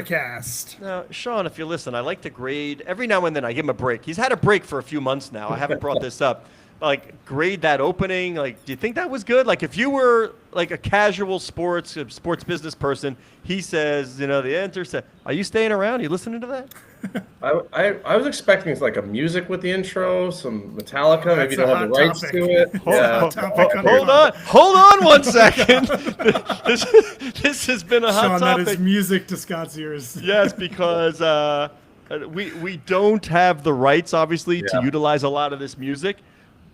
Cast. Now, Sean, if you listen, I like to grade every now and then. I give him a break. He's had a break for a few months now. I haven't brought this up. Like, grade that opening. Like, do you think that was good? Like, if you were like a casual sports business person, he says, the enter said, "Are you staying around? Are you listening to that?" I was expecting like a music with the intro, some Metallica. Maybe That's you a don't have the hot rights topic. to it. It's a hot topic on Hold on one second. this, this has been a hot Sean, that topic. is music to Scott's ears. Yes, because we don't have the rights, obviously, to Yeah. utilize a lot of this music.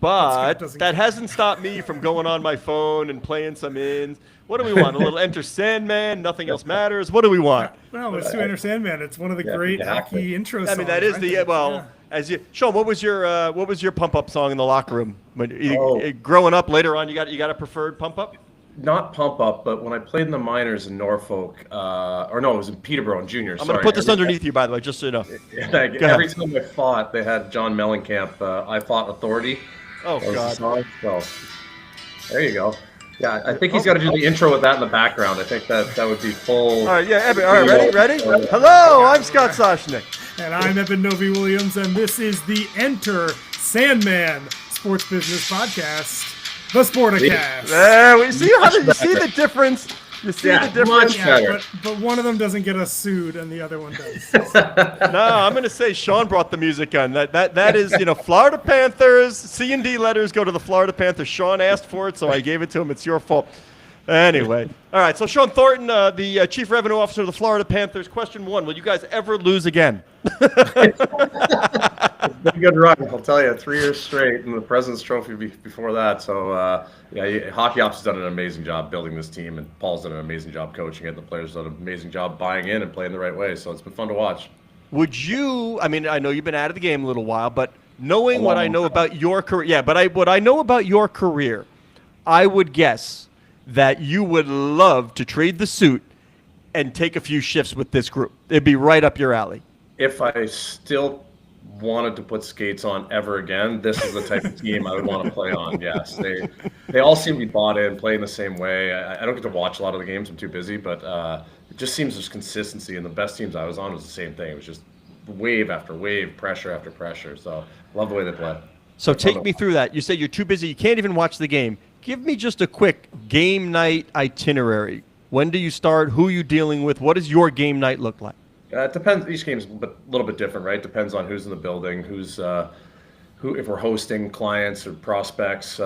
Scott But doesn't that care. hasn't stopped me from going on my phone and playing some ins. What do we want? A little Enter Sandman, Nothing Else Matters. What do we want? No, it's to Enter Sandman. It's one of the Yeah, great you have to. hockey intro songs. I mean, that is I the think. well. Yeah. As you, Sean, what was your pump up song in the locker room? Oh. Growing up later on, you got a preferred pump up? Not pump up, but when I played in the minors in Norfolk, or no, it was in Peterborough in junior. I'm going to put this underneath you, by the way, just so you know. Every time I fought, they had John Mellencamp. I fought Authority. Oh That was the God. song. So there you go. Yeah, I think he's got to do the intro with that in the background. I think that would be full. All right, yeah, Evan, all right, ready? Hello, I'm Scott Soshnick. And I'm Evan Novi Williams, and this is the Enter Sandman Sports Business Podcast, the Sporticast. There, we see you see the difference. You see Yeah, the difference. much better. But one of them doesn't get us sued, and the other one does. No, I'm going to say Sean brought the music on. That is, Florida Panthers. C&D letters go to the Florida Panthers. Sean asked for it, so I gave it to him. It's your fault. Anyway, all right. So Sean Thornton, the Chief Revenue Officer of the Florida Panthers. Question 1: will you guys ever lose again? It's been a good run, I'll tell you. 3 years straight, and the President's Trophy before that. So, Hockey Ops has done an amazing job building this team, and Paul's done an amazing job coaching it. The players done an amazing job buying in and playing the right way. So it's been fun to watch. Would you? I mean, I know you've been out of the game a little while, but knowing what I know long about your career, what I know about your career, I would guess that you would love to trade the suit and take a few shifts with this group. It'd be right up your alley. If I still wanted to put skates on ever again, this is the type of team I would want to play on. Yes, they all seem to be bought in, playing the same way. I don't get to watch a lot of the games; I'm too busy. But it just seems there's consistency, and the best teams I was on was the same thing. It was just wave after wave, pressure after pressure. So love the way they play. So take me through that. You say you're too busy. You can't even watch the game. Give me just a quick game night itinerary. When do you start? Who are you dealing with? What does your game night look like? It depends. Each game's a little bit different, right? Depends on who's in the building, if we're hosting clients or prospects,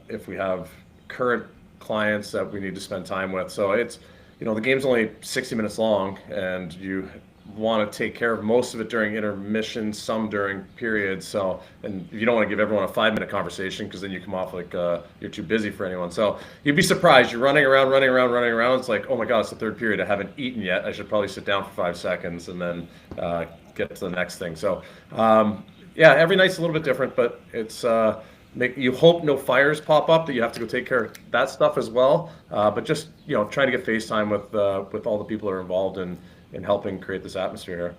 if we have current clients that we need to spend time with. So it's, the game's only 60 minutes long, and you want to take care of most of it during intermission, some during periods. So, and you don't want to give everyone a 5-minute conversation, because then you come off like you're too busy for anyone. So you'd be surprised. You're running around. It's like, oh my God, it's the third period. I haven't eaten yet. I should probably sit down for 5 seconds and then get to the next thing. So, every night's a little bit different, but it's you hope no fires pop up that you have to go take care of that stuff as well. But just trying to get FaceTime with all the people that are involved in helping create this atmosphere here.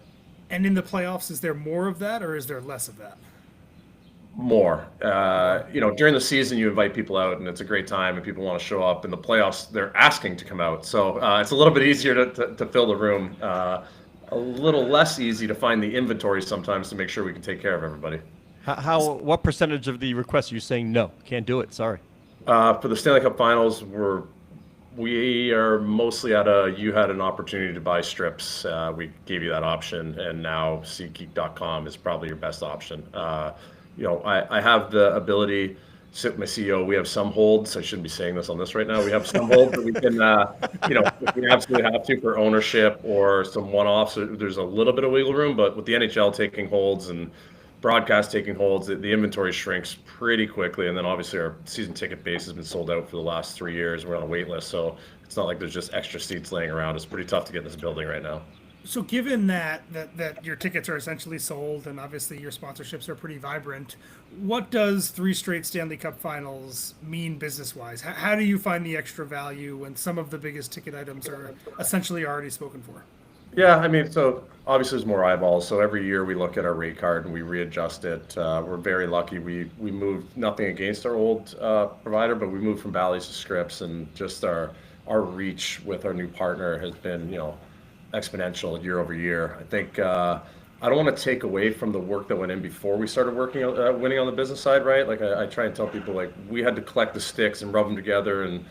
And in the playoffs, is there more of that, or is there less of that? More. During the season, you invite people out, and it's a great time, and people want to show up. In the playoffs, they're asking to come out, so it's a little bit easier to fill the room. A little less easy to find the inventory sometimes to make sure we can take care of everybody. What percentage of the requests are you saying no? Can't do it. Sorry. For the Stanley Cup Finals, we are mostly you had an opportunity to buy strips. We gave you that option, and now SeatGeek.com is probably your best option. I have the ability, sit with my CEO. We have some holds. I shouldn't be saying this on this right now. We have some holds that we can, if we absolutely have to for ownership or some one-offs, there's a little bit of wiggle room. But with the NHL taking holds and broadcast taking holds, the inventory shrinks pretty quickly. And then obviously our season ticket base has been sold out for the last 3 years. We're on a wait list, so it's not like there's just extra seats laying around. It's pretty tough to get in this building right now. So given that your tickets are essentially sold, and obviously your sponsorships are pretty vibrant, what does 3 straight Stanley Cup Finals mean business-wise? How do you find the extra value when some of the biggest ticket items are essentially already spoken for? Yeah, I mean, so obviously there's more eyeballs. So every year we look at our rate card and we readjust it. We're very lucky. We moved, nothing against our old provider, but we moved from Bally's to Scripps, and just our reach with our new partner has been, exponential year over year. I think I don't want to take away from the work that went in before we started working winning on the business side, right? Like I try and tell people, like, we had to collect the sticks and rub them together and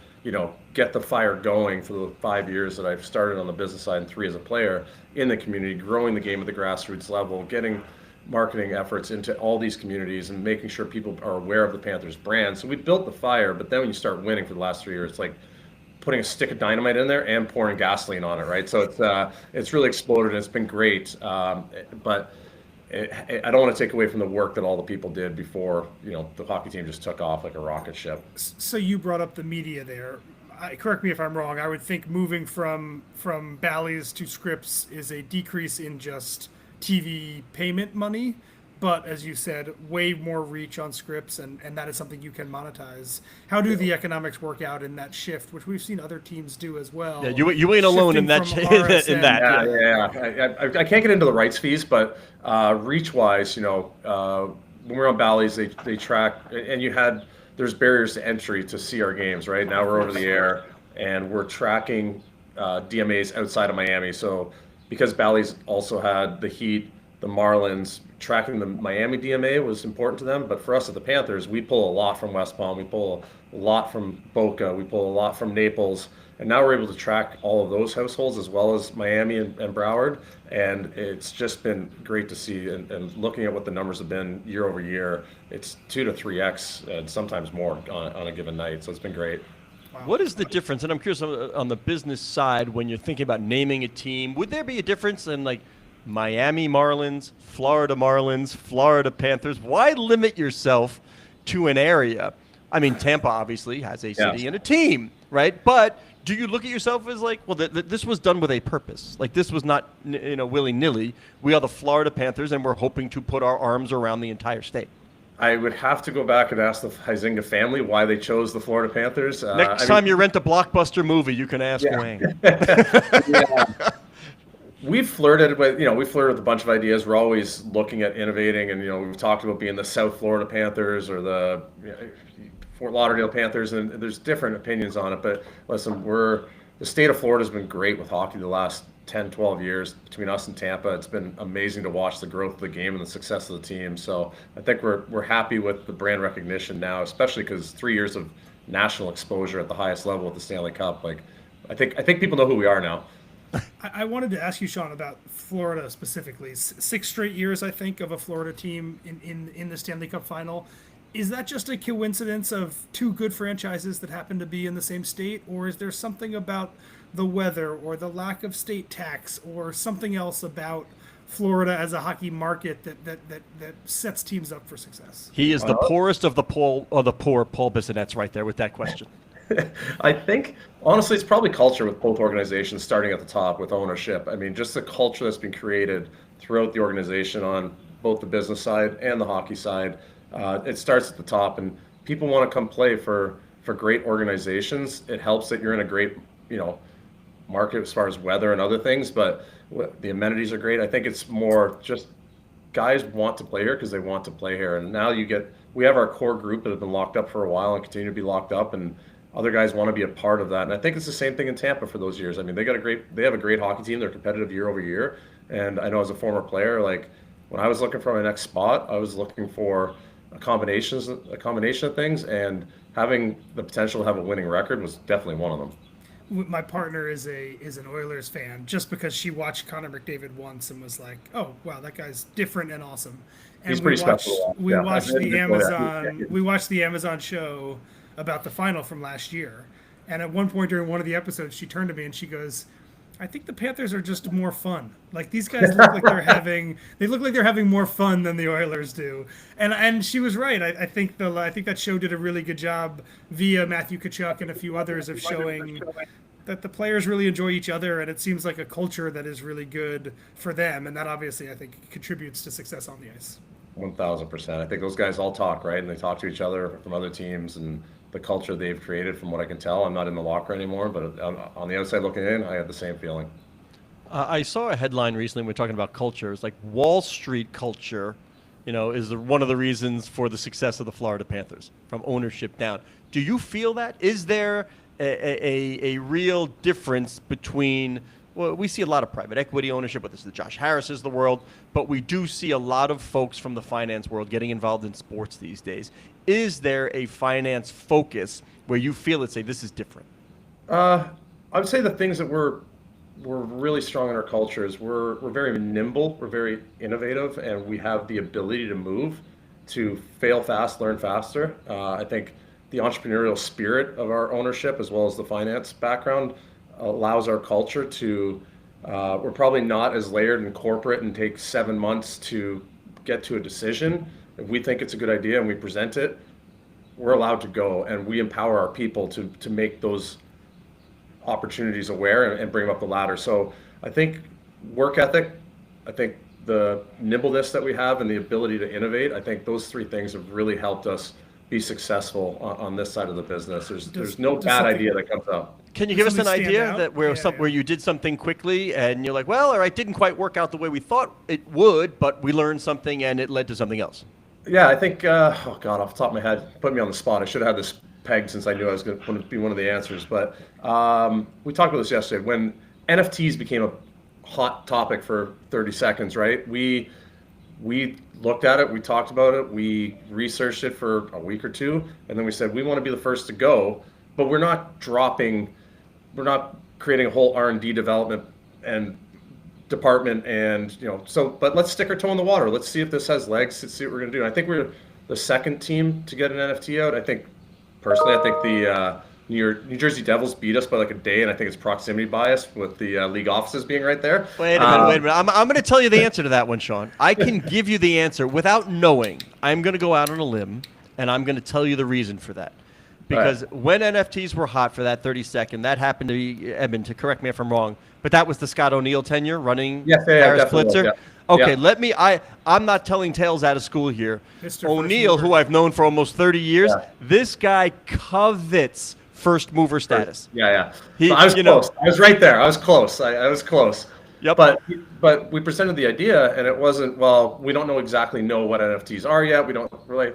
get the fire going for the 5 years that I've started on the business side and 3 as a player in the community, growing the game at the grassroots level, getting marketing efforts into all these communities and making sure people are aware of the Panthers brand. So we built the fire, but then when you start winning for the last 3 years, it's like putting a stick of dynamite in there and pouring gasoline on it, right? So it's really exploded and it's been great. But I don't want to take away from the work that all the people did before, the hockey team just took off like a rocket ship. So you brought up the media there. Correct me if I'm wrong. I would think moving from Bally's to Scripps is a decrease in just TV payment money, but as you said, way more reach on Scripps, and that is something you can monetize. How do the economics work out in that shift, which we've seen other teams do as well? Yeah, you ain't alone in that. In that. Yeah. I can't get into the rights fees, but reach-wise, when we're on Bally's, they track, and there's barriers to entry to see our games, right? Now we're over the air, and we're tracking DMAs outside of Miami. So because Bally's also had the Heat, the Marlins, tracking the Miami DMA was important to them. But for us at the Panthers, we pull a lot from West Palm. We pull a lot from Boca. We pull a lot from Naples. And now we're able to track all of those households as well as Miami and Broward. And it's just been great to see. And looking at what the numbers have been year over year, it's 2 to 3x and sometimes more on a given night. So it's been great. Wow. What is the difference? And I'm curious on the business side, when you're thinking about naming a team, would there be a difference in like Miami Marlins, Florida Panthers? Why limit yourself to an area? I mean, Tampa obviously has a city and a team, right? But do you look at yourself as like, well, this was done with a purpose? Like, this was not, willy-nilly. We are the Florida Panthers, and we're hoping to put our arms around the entire state. I would have to go back and ask the Huizenga family why they chose the Florida Panthers. Next time you rent a blockbuster movie, you can ask Wayne. We've flirted with a bunch of ideas. We're always looking at innovating, and we've talked about being the South Florida Panthers or the Fort Lauderdale Panthers, and there's different opinions on it. But listen, the state of Florida has been great with hockey the last 10, 12 years. Between us and Tampa, it's been amazing to watch the growth of the game and the success of the team. So I think we're happy with the brand recognition now, especially because 3 years of national exposure at the highest level with the Stanley Cup. Like, I think people know who we are now. I wanted to ask you, Sean, about Florida specifically. 6 straight years, I think, of a Florida team in the Stanley Cup final. Is that just a coincidence of 2 good franchises that happen to be in the same state, or is there something about the weather or the lack of state tax or something else about Florida as a hockey market that sets teams up for success? He is the poorest of the poor, Paul Bissonnette's right there with that question. I think, honestly, it's probably culture with both organizations starting at the top with ownership. I mean, just the culture that's been created throughout the organization on both the business side and the hockey side. It starts at the top, and people want to come play for great organizations. It helps that you're in a great, market as far as weather and other things, but the amenities are great. I think it's more just guys want to play here because they want to play here. And now we have our core group that have been locked up for a while and continue to be locked up, and other guys want to be a part of that. And I think it's the same thing in Tampa for those years. I mean, they have a great hockey team. They're competitive year over year. And I know as a former player, like when I was looking for my next spot, I was looking for a combination of things, and having the potential to have a winning record was definitely one of them. My partner is an Oilers fan just because she watched Connor McDavid once and was like, "Oh wow, that guy's different and awesome." And he's pretty special. We watched the Amazon show about the final from last year, and at one point during one of the episodes, she turned to me and she goes, "I think the Panthers are just more fun. Like these guys look like they're having more fun than the Oilers do." And she was right. I think that show did a really good job via Matthew Tkachuk and a few others of showing that the players really enjoy each other, and it seems like a culture that is really good for them, and that obviously I think contributes to success on the ice. 1,000%. I think those guys all talk, right? And they talk to each other from other teams, and the culture they've created, from what I can tell. I'm not in the locker anymore, but on the outside looking in, I had the same feeling. I saw a headline recently when we were talking about culture. It's like Wall Street culture, is one of the reasons for the success of the Florida Panthers, from ownership down. Do you feel that? Is there a real difference between well, we see a lot of private equity ownership, whether it's the Josh Harris's of the world, but we do see a lot of folks from the finance world getting involved in sports these days. Is there a finance focus where you feel it, say, this is different? I would say the things that we're really strong in our culture is we're very nimble, we're very innovative, and we have the ability to move, to fail fast, learn faster. I think the entrepreneurial spirit of our ownership, as well as the finance background, allows our culture to. We're probably not as layered and corporate and take 7 months to get to a decision. If we think it's a good idea and we present it, we're allowed to go, and we empower our people to make those opportunities aware and bring them up the ladder. So I think work ethic, I think the nimbleness that we have and the ability to innovate, I think those three things have really helped us be successful on this side of the business. There's no bad idea that comes up. Can you give us an something stand idea out? that where you did something quickly and you're like, well, all right, didn't quite work out the way we thought it would, but we learned something and it led to something else? Yeah, I think, oh God, off the top of my head, put me on the spot. I should have had this pegged since I knew I was going to be one of the answers. But we talked about this yesterday. When NFTs became a hot topic for 30 seconds, right? We looked at it, we talked about it, we researched it for a week or two, and then we said, we want to be the first to go, but we're not creating a whole R&D development and department, and but let's stick our toe in the water. Let's see if this has legs. Let's see what we're gonna do. And I think we're the second team to get an NFT out. I think personally, the New Jersey Devils beat us by like a day, and I think it's proximity bias with the league offices being right there. Wait a minute. I'm going to tell you the answer to that one, Sean. I can give you the answer without knowing. I'm going to go out on a limb, and I'm going to tell you the reason for that. Because when NFTs were hot for that 30-second, that happened to be, Eben, to correct me if I'm wrong, but that was the Scott O'Neill tenure running Harris Blitzer. Yeah. Okay, Yeah. let me. I'm not telling tales out of school here. Mr. O'Neill, First Mover. who I've known for almost 30 years, Yeah. this guy covets first mover status. Yeah. He- So I was you know- close. I was right there. I was close. I was close. Yep. But we presented the idea, and it wasn't, well, we don't exactly know what NFTs are yet.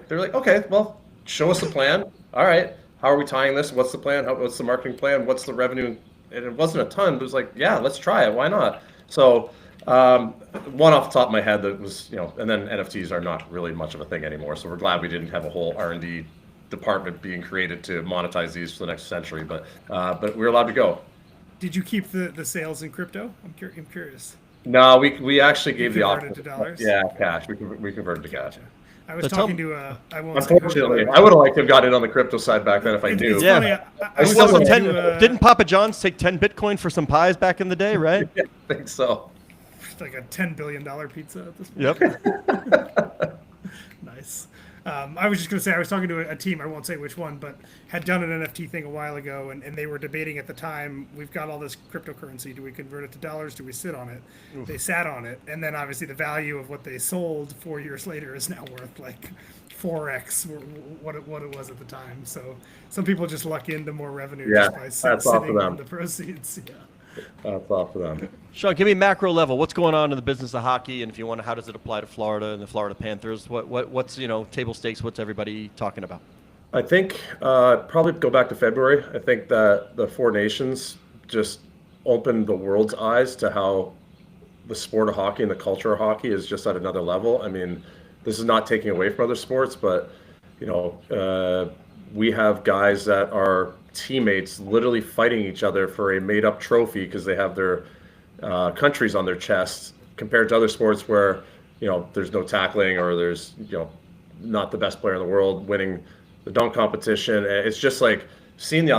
They're like, okay, well, show us the plan. All right, how are we tying this? What's the plan? What's the marketing plan? What's the revenue? And it wasn't a ton, but it was like, yeah, let's try it. Why not? So one off the top of my head that was, and then NFTs are not really much of a thing anymore. So we're glad we didn't have a whole R&D department being created to monetize these for the next century. But we're allowed to go. Did you keep the sales in crypto? I'm curious. No, we actually gave the converted option. to dollars? Yeah, cash. We converted to cash. I was So talking tell- to I won't say Unfortunately, who, I would have liked to have gotten in on the crypto side back then if I knew. It's Yeah. funny. I I was still talking don't- to Didn't Papa John's take 10 Bitcoin for some pies back in the day, right? I think so. like a $10 billion pizza at this point. Yep. Nice. I was just going to say, I was talking to a team, I won't say which one, but had done an NFT thing a while ago, and they were debating at the time, we've got all this cryptocurrency, do we convert it to dollars, do we sit on it? They sat on it, and then obviously the value of what they sold 4 years later is now worth like 4x what it was at the time. So some people just luck into more revenue Yeah, just by that's off to sitting them. on the proceeds. Yeah. That's off to them. Sean, give me macro level. What's going on in the business of hockey, and if you want to, how does it apply to Florida and the Florida Panthers? What's table stakes? What's everybody talking about? I think probably go back to February. I think that the Four Nations just opened the world's eyes to how the sport of hockey and the culture of hockey is just at another level. I mean, this is not taking away from other sports, but we have guys that are teammates literally fighting each other for a made-up trophy because they have their countries on their chests, compared to other sports where there's no tackling or there's not the best player in the world winning the dunk competition. It's just like seeing the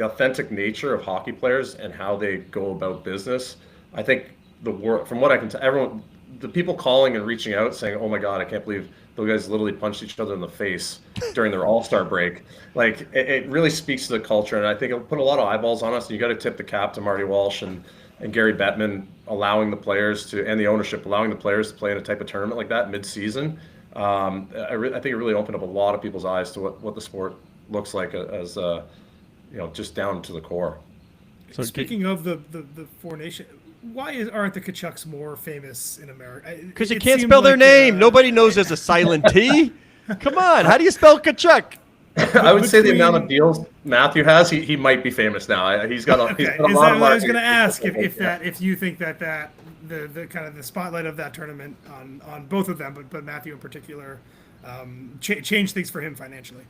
authentic nature of hockey players and how they go about business. I think from what I can tell, the people calling and reaching out saying, "Oh my God, I can't believe those guys literally punched each other in the face during their All-Star break." Like it really speaks to the culture, and I think it'll put a lot of eyeballs on us. And you got to tip the cap to Marty Walsh and Gary Bettman allowing the players to, and the ownership allowing the players to play in a type of tournament like that mid-season. I think it really opened up a lot of people's eyes to what the sport looks like as just down to the core. So Speaking of the Four Nations, why aren't the Kachucks more famous in America? because you It can't seemed spell their like, name. Nobody knows there's a silent T. Come on, how do you spell Kachuk? I would say the amount of between- deals Matthew has, he might be famous now. He's got a, he's Okay, got a is lot that of what I was marketing. going to ask? If you think that the kind of the spotlight of that tournament on both of them, but Matthew in particular, changed things for him financially.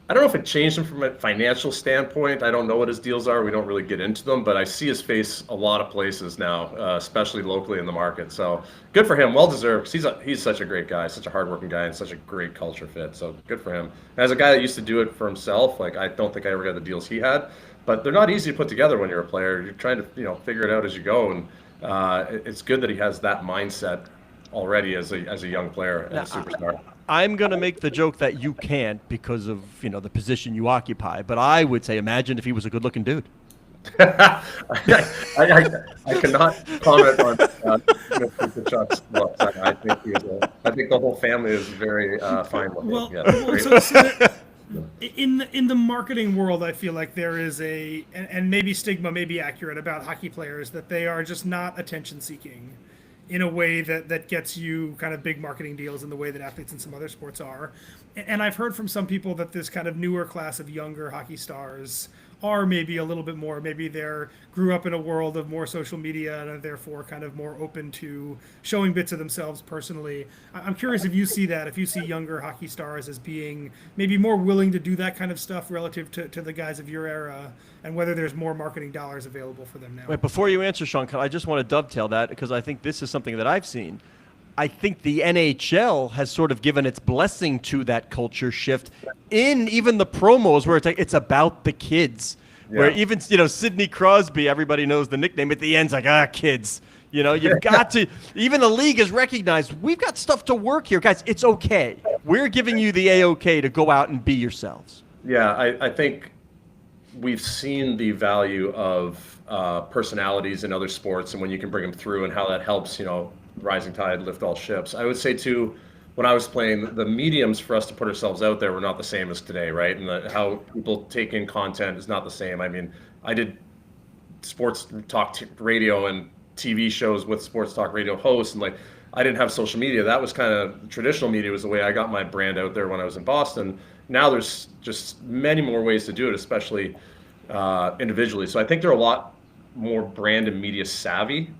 I don't know if it changed him from a financial standpoint. I don't know what his deals are. We don't really get into them, but I see his face a lot of places now, especially locally in the market. So good for him. Well deserved. 'Cause he's such a great guy, such a hardworking guy, and such a great culture fit. So good for him. As a guy that used to do it for himself, like I don't think I ever got the deals he had, but they're not easy to put together when you're a player. You're trying to figure it out as you go, and it's good that he has that mindset already as a young player and a superstar. I'm going to make the joke that you can't because of, the position you occupy. But I would say, imagine if he was a good-looking dude. I cannot comment on Mr. Kachuk's looks. I think the whole family is very fine looking. Well, Yes, great. in the marketing world, I feel like there is and maybe stigma may be accurate about hockey players that they are just not attention seeking in a way that gets you kind of big marketing deals in the way that athletes in some other sports are. And I've heard from some people that this kind of newer class of younger hockey stars are maybe a little bit more, maybe they're grew up in a world of more social media and are therefore kind of more open to showing bits of themselves personally. I'm curious if you see that, if you see younger hockey stars as being maybe more willing to do that kind of stuff relative to the guys of your era, and whether there's more marketing dollars available for them now. Wait, before you answer, Sean, I just want to dovetail that because I think this is something that I've seen. I think the NHL has sort of given its blessing to that culture shift in even the promos where it's about the kids. Yeah. Where even, Sidney Crosby, everybody knows the nickname at the end's like, kids. You've got to, even the league has recognized, we've got stuff to work here. Guys, it's okay. We're giving you the A-OK to go out and be yourselves. Yeah, I think we've seen the value of personalities in other sports and when you can bring them through and how that helps, rising tide lift all ships. I would say too, when I was playing, the mediums for us to put ourselves out there were not the same as today, right? And how people take in content is not the same. I mean, I did sports talk radio and TV shows with sports talk radio hosts, and I didn't have social media. That was kind of traditional media was the way I got my brand out there when I was in Boston. Now there's just many more ways to do it, especially individually. So I think they're a lot more brand and media savvy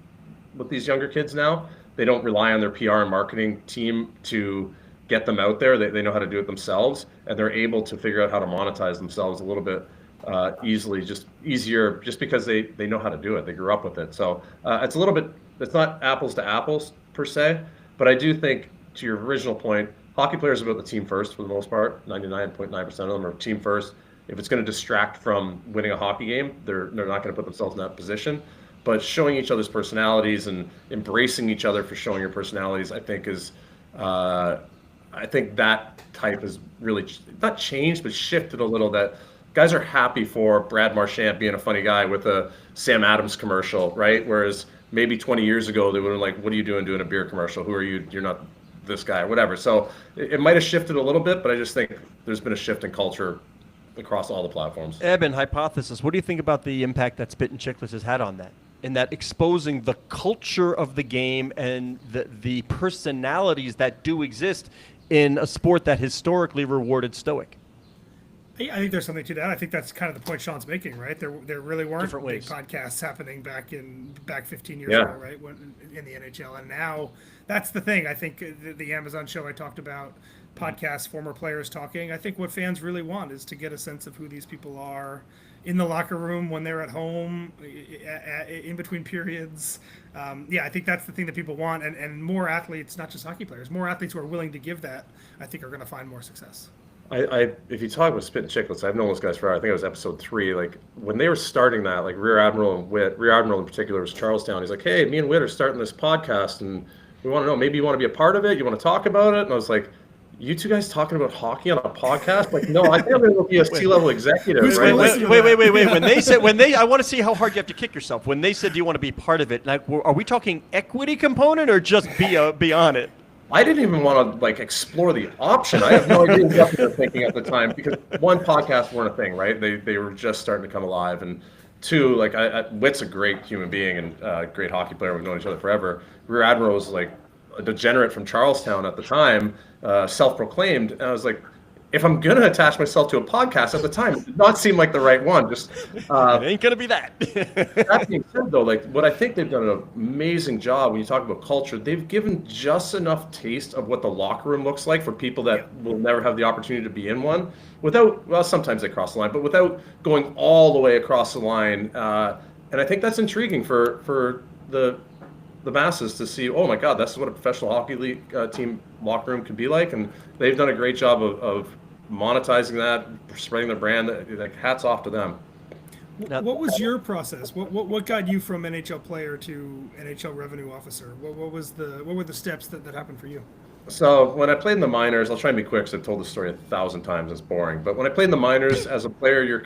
with these younger kids now. They don't rely on their PR and marketing team to get them out there. They know how to do it themselves, and they're able to figure out how to monetize themselves a little bit easier, just because they know how to do it. They grew up with it. So it's a little bit, it's not apples to apples per se, but I do think, to your original point, hockey players are about the team first for the most part. 99.9% of them are team first. If it's going to distract from winning a hockey game, they're not going to put themselves in that position. But showing each other's personalities and embracing each other for showing your personalities, I think I think that type has really not changed, but shifted a little. That guys are happy for Brad Marchand being a funny guy with a Sam Adams commercial, right? Whereas maybe 20 years ago, they would have like, what are you doing a beer commercial? Who are you? You're not this guy, or whatever. So it might have shifted a little bit, but I just think there's been a shift in culture across all the platforms. Eben, hypothesis. What do you think about the impact that Spit and Chicklets has had on that? In that exposing the culture of the game and the personalities that do exist in a sport that historically rewarded stoic. I think there's something to that. I think that's kind of the point Sean's making, right? There really weren't Different big ways. podcasts happening back 15 years ago, right? In the NHL, and now that's the thing. I think the Amazon show I talked about, podcasts, former players talking. I think what fans really want is to get a sense of who these people are in the locker room, when they're at home, in between periods. I think that's the thing that people want, and more athletes, not just hockey players, more athletes who are willing to give that, I think, are going to find more success. If you talk with Spit and Chicklets, I've known those guys for, I think it was episode 3. Like when they were starting that, like Rear Admiral and Witt, Rear Admiral in particular was Charlestown. He's like, hey, me and Witt are starting this podcast, and we want to know, maybe you want to be a part of it? You want to talk about it? And I was like, you two guys talking about hockey on a podcast? Like, no, I think I'm going to be a C-level executive. Who's Right? gonna Wait. When they I want to see how hard you have to kick yourself. When they said, do you want to be part of it? Like, are we talking equity component or just be on it? I didn't even want to explore the option. I have no idea what they were thinking at the time, because one, podcasts weren't a thing, right? They were just starting to come alive, and two, Witt's a great human being and great hockey player. We've known each other forever. Rear Admiral was like a degenerate from Charlestown at the time, self-proclaimed, and I was like, if I'm going to attach myself to a podcast at the time, it did not seem like the right one. Just It ain't gonna be that. that being said, though, like what I think they've done an amazing job when you talk about culture, they've given just enough taste of what the locker room looks like for people that will never have the opportunity to be in one without, well, sometimes they cross the line, but without going all the way across the line. And I think that's intriguing for the masses to see, oh my God, that's what a professional hockey league team locker room could be like. And they've done a great job of monetizing that, spreading their brand. Like, hats off to them. What was your process? What got you from NHL player to NHL revenue officer? What were the steps that happened for you? So when I played in the minors, I'll try and be quick because I've told this story 1,000 times. It's boring. But when I played in the minors as a player, you're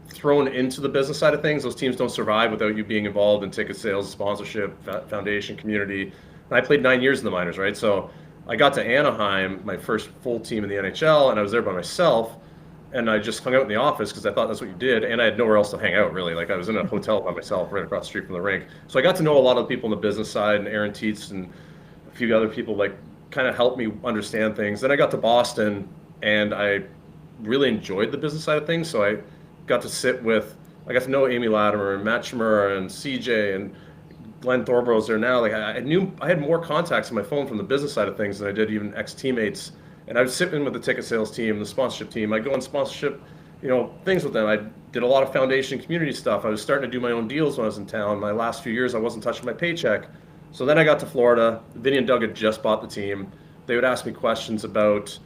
thrown into the business side of things. Those teams don't survive without you being involved in ticket sales, sponsorship, foundation, community. And I played 9 years in the minors, right? So I got to Anaheim, my first full team in the NHL, and I was there by myself. And I just hung out in the office because I thought that's what you did. And I had nowhere else to hang out, really. Like, I was in a hotel by myself right across the street from the rink. So I got to know a lot of the people on the business side, and Aaron Tietz and a few other people, like, kind of helped me understand things. Then I got to Boston, and I really enjoyed the business side of things. So I got to know Amy Latimer and Matt Shimura and CJ and Glenn Thorborough's there now. Like, I knew I had more contacts on my phone from the business side of things than I did even ex-teammates. And I was sitting with the ticket sales team, the sponsorship team. I'd go on sponsorship, things with them. I did a lot of foundation community stuff. I was starting to do my own deals when I was in town. My last few years, I wasn't touching my paycheck. So then I got to Florida. Vinny and Doug had just bought the team. They would ask me questions about,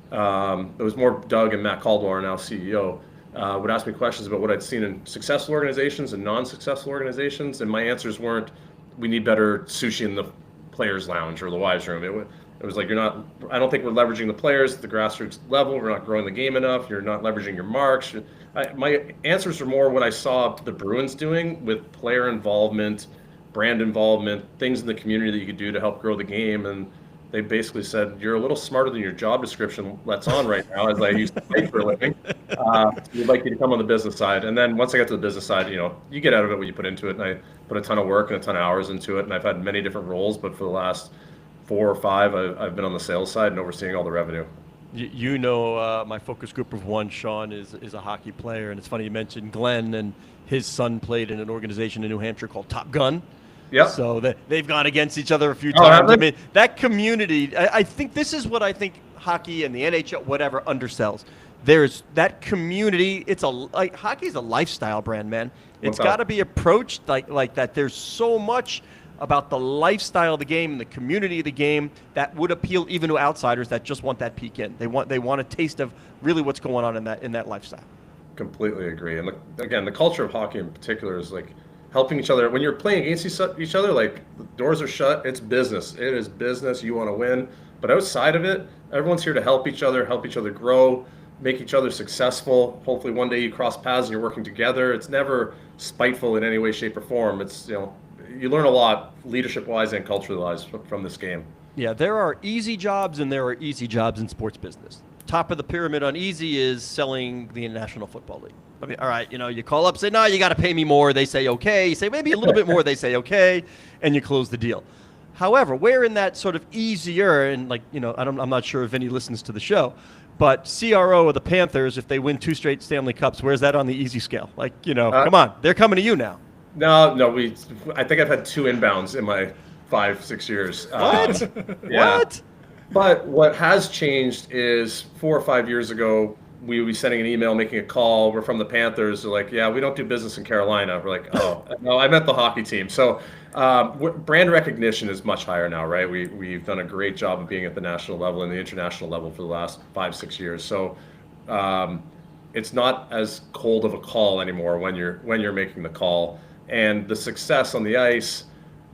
it was more Doug and Matt Caldwell, now CEO, would ask me questions about what I'd seen in successful organizations and non-successful organizations. And my answers weren't, we need better sushi in the players' lounge or the wives' room. It was like, I don't think we're leveraging the players at the grassroots level. We're not growing the game enough. You're not leveraging your marks. My answers are more what I saw the Bruins doing with player involvement, brand involvement, things in the community that you could do to help grow the game. And they basically said, you're a little smarter than your job description lets on right now, as I used to play for a living. We'd like you to come on the business side. And then once I got to the business side, you get out of it what you put into it. And I put a ton of work and a ton of hours into it. And I've had many different roles, but for the last 4 or 5, I've been on the sales side and overseeing all the revenue. My focus group of one, Sean, is a hockey player. And it's funny you mentioned Glenn, and his son played in an organization in New Hampshire called Top Gun. Yeah. So they've gone against each other a few times. I mean, that community, I think this is what I think hockey and the NHL, whatever, undersells. There's that community. Hockey is a lifestyle brand, man. It's got to be approached like that. There's so much about the lifestyle of the game and the community of the game that would appeal even to outsiders that just want that peek in. They want a taste of really what's going on in that lifestyle. Completely agree. And again, the culture of hockey in particular is like helping each other. When you're playing against each other, like, the doors are shut. It's business. It is business. You want to win. But outside of it, everyone's here to help each other grow, make each other successful. Hopefully one day you cross paths and you're working together. It's never spiteful in any way, shape, or form. It's, you learn a lot leadership-wise and culturally-wise from this game. Yeah, there are easy jobs and there are easy jobs in sports business. Top of the pyramid on easy is selling the National Football League. I mean, all right, you call up, say, no, you got to pay me more. They say, okay. You say, maybe a little bit more. They say, okay. And you close the deal. However, where in that sort of easier, and I'm not sure if any listens to the show, but CRO of the Panthers, if they win 2 straight Stanley Cups, where's that on the easy scale? Come on, they're coming to you now. No, I think I've had 2 inbounds in my 5-6 years. What? Yeah. What? But what has changed is 4 or 5 years ago, we would be sending an email, making a call. We're from the Panthers. They're like, yeah, we don't do business in Carolina. We're like, oh, no, I meant the hockey team. So brand recognition is much higher now, right? We've done a great job of being at the national level and the international level for the last 5-6 years. So it's not as cold of a call anymore when you're making the call. And the success on the ice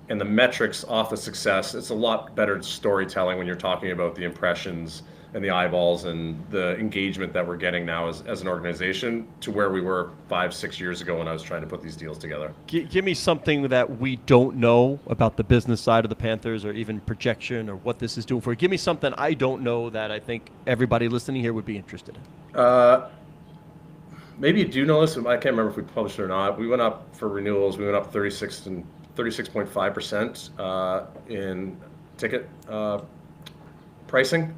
and the metrics off the success, it's a lot better storytelling when you're talking about the impressions and the eyeballs and the engagement that we're getting now as an organization to where we were 5-6 years ago when I was trying to put these deals together. Give me something that we don't know about the business side of the Panthers, or even projection, or what this is doing for you. Give me something I don't know that I think everybody listening here would be interested in. Maybe you do know this. I can't remember if we published it or not. We went up for renewals. We went up 36.5% in ticket pricing.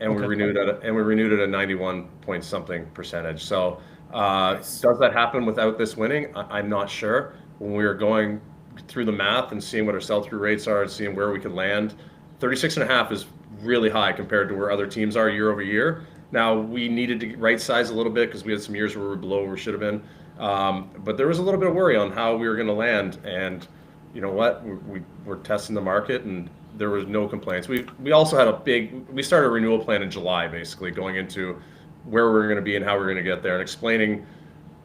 and we Okay. renewed it at 91 point something percentage. So does that happen without this winning? I'm not sure. When we were going through the math and seeing what our sell-through rates are and seeing where we could land, 36.5 is really high compared to where other teams are year over year. Now, we needed to right size a little bit because we had some years where we were below where we should have been. But there was a little bit of worry on how we were going to land. And you know what? We're testing the market, and there was no complaints. We also had we started a renewal plan in July, basically going into where we were going to be and how we were going to get there, and explaining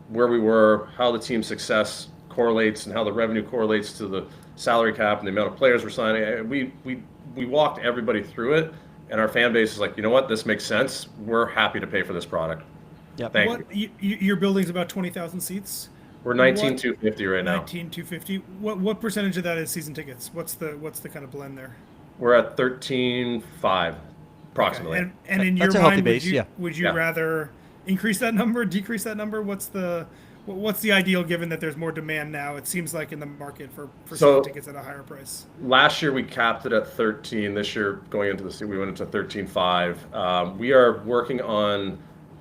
where we were, how the team's success correlates, and how the revenue correlates to the salary cap and the amount of players we're signing. We walked everybody through it, and our fan base is like, you know what, this makes sense. We're happy to pay for this product. Yep. Thank you. Your building's about 20,000 seats. We're 19,250 right now. 19,250. What percentage of that is season tickets? What's the kind of blend there? We're at 13.5 approximately. Okay. And in That's your a healthy mind, base, would you Yeah. rather increase that number, decrease that number? What's the ideal given that there's more demand now? It seems like in the market for season tickets at a higher price. Last year we capped it at 13. This year, going into the season, we went into 13.5. We are working on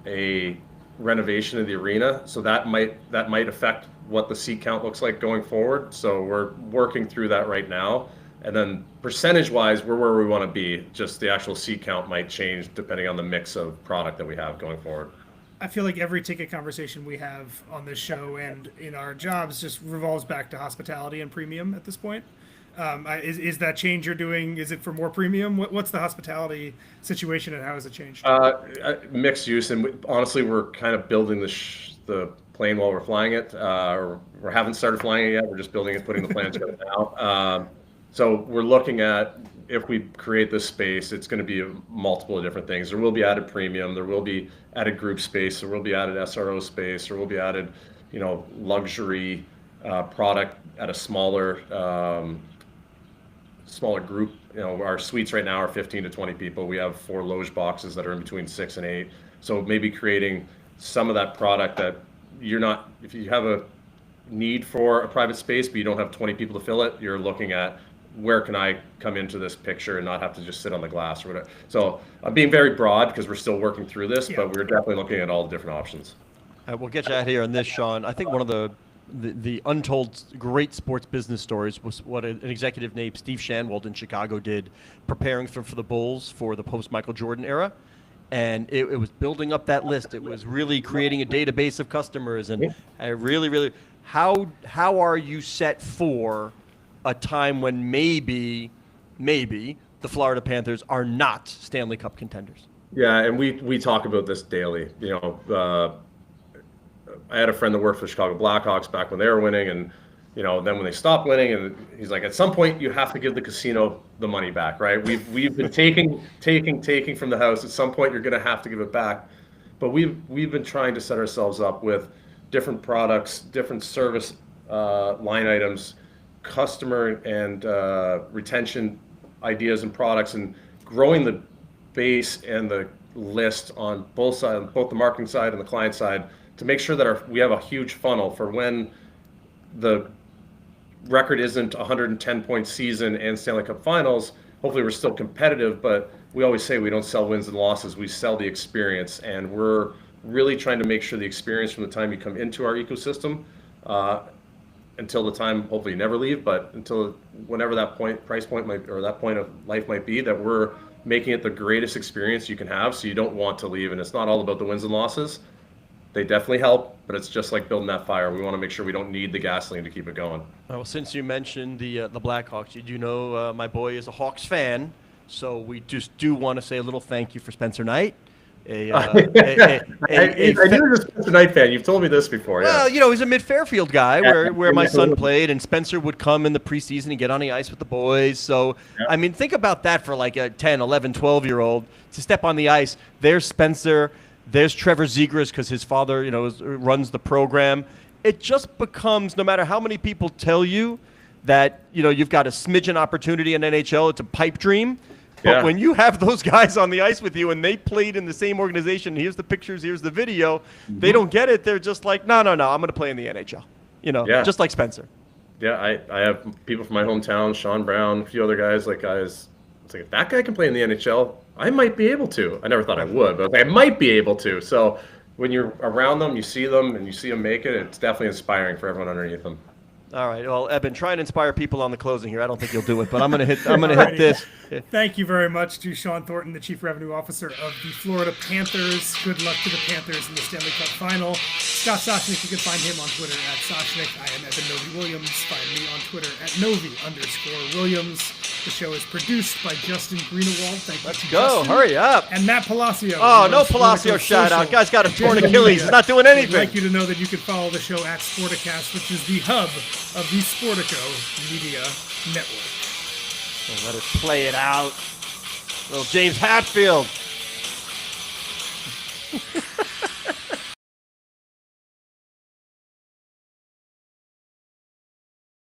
a renovation of the arena, so that might affect what the seat count looks like going forward. So we're working through that right now. And then percentage-wise, we're where we want to be. Just the actual seat count might change depending on the mix of product that we have going forward. I feel like every ticket conversation we have on this show and in our jobs just revolves back to hospitality and premium at this point. Is that change you're doing? Is it for more premium? What's the hospitality situation and how has it changed? Mixed use, and honestly, we're kind of building the plane while we're flying it. We haven't started flying it yet. We're just building it, putting the plans together now. So we're looking at, if we create this space, it's going to be multiple different things. There will be added premium. There will be added group space. There will be added SRO space. There will be added, luxury product at a smaller group. Our suites right now are 15 to 20 people. We have 4 loge boxes that are in between 6 and 8. So maybe creating some of that product that if you have a need for a private space, but you don't have 20 people to fill it, you're looking at, where can I come into this picture and not have to just sit on the glass or whatever. So I'm being very broad because we're still working through this, but we're definitely looking at all the different options. We'll get you out here on this, Sean. I think one of the untold great sports business stories was what an executive named Steve Shanwold in Chicago did, preparing for the Bulls for the post-Michael Jordan era. And it was building up that list. It was really creating a database of customers. And I really, how are you set for a time when maybe the Florida Panthers are not Stanley Cup contenders? Yeah, and we talk about this daily. I had a friend that worked for the Chicago Blackhawks back when they were winning, and then when they stopped winning, and he's like, at some point you have to give the casino the money back, right? We've been taking from the house. At some point you're going to have to give it back. But we've been trying to set ourselves up with different products, different service line items, customer and retention ideas and products, and growing the base and the list on both sides, both the marketing side and the client side, to make sure that we have a huge funnel for when the record isn't 110-point season and Stanley Cup Finals. Hopefully we're still competitive, but we always say we don't sell wins and losses, we sell the experience, and we're really trying to make sure the experience from the time you come into our ecosystem until the time, hopefully you never leave, but until whenever that price point might, or that point of life might be, that we're making it the greatest experience you can have, so you don't want to leave. And it's not all about the wins and losses. They definitely help, but it's just like building that fire. We want to make sure we don't need the gasoline to keep it going. Well, since you mentioned the Blackhawks, you do know my boy is a Hawks fan, so we just do want to say a little thank you for Spencer Knight. I knew you were a Spencer Knight fan. You've told me this before. Well, yeah. He's a mid-Fairfield guy where my son played, and Spencer would come in the preseason and get on the ice with the boys. So, I mean, think about that for like a 10, 11, 12-year-old to step on the ice. There's Spencer. There's Trevor Zegras because his father, runs the program. It just becomes, no matter how many people tell you that, you've got a smidgen opportunity in NHL, it's a pipe dream. But when you have those guys on the ice with you and they played in the same organization, here's the pictures, here's the video, they don't get it. They're just like, no, I'm going to play in the NHL, just like Spencer. Yeah, I have people from my hometown, Sean Brown, a few other guys. It's like, if that guy can play in the NHL, I might be able to. I never thought I would, but I might be able to. So when you're around them, you see them, and you see them make it, it's definitely inspiring for everyone underneath them. All right. Well, Eben, try and inspire people on the closing here. I don't think you'll do it, but I'm gonna hit this. Thank you very much to Sean Thornton, the Chief Revenue Officer of the Florida Panthers. Good luck to the Panthers in the Stanley Cup Final. Scott Soshnick, you can find him on Twitter at Soshnick. I am Evan Novi Williams. Find me on Twitter at Novi_Williams. The show is produced by Justin Greenewald. Thank you. Let's to go. Justin. Hurry up. And Matt Palacio. Oh, no Palacio shout out. Guy's got a torn Achilles. He's not doing I'd anything. like you to know that you can follow the show at Sporticast, which is the hub of the Sportico Media Network. Oh, let us play it out. Little James Hatfield.